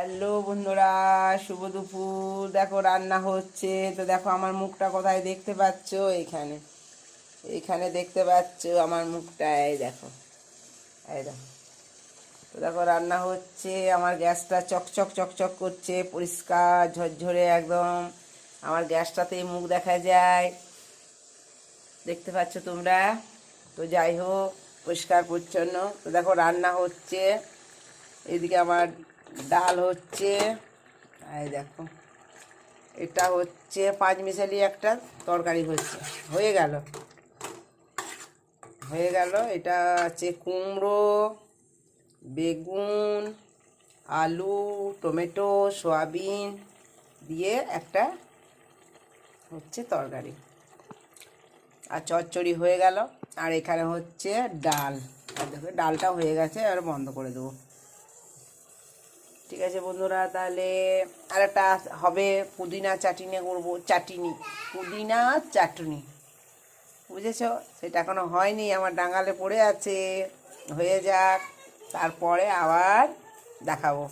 Hello বন্ধুরা, শুভ দুপুর। দেখো রান্না হচ্ছে। তো দেখো আমার মুখটা কোথায় দেখতে পাচ্ছ? এইখানে এইখানে দেখতে পাচ্ছ আমার মুখটা। এই দেখো, এই দেখো। তো দেখো রান্না হচ্ছে। আমার গ্যাসটা চকচক চকচক করছে, পরিষ্কার ঝরঝরে একদম। আমার গ্যাসটাতেই মুখ দেখা যায়, দেখতে পাচ্ছ তোমরা। তো যাই হোক, পরিষ্কার পরিচ্ছন্ন। তো দেখো রান্না হচ্ছে। এদিকে আমার ডাল হচ্ছে। এই দেখো, এটা হচ্ছে পাঁচমিশালি একটা তরকারি হচ্ছে। হয়ে গেল, হয়ে গেল। এটা আছে কুমড়ো, বেগুন, আলু, টমেটো, সয়াবিন দিয়ে একটা হচ্ছে তরকারি। আর চচ্চড়ি হয়ে গেল। আর এখানে হচ্ছে ডাল। আর দেখো ডালটা হয়ে গেছে, আর বন্ধ করে দেবো। ঠিক আছে বন্ধুরা, তাহলে আর একটা হবে পুদিনা চাটনি করবো। পুদিনা চাটনি, বুঝেছো? সেটা এখনো হয়নি, আমার ডাঙালে পড়ে আছে। হয়ে যাক, তারপরে আবার দেখাবো।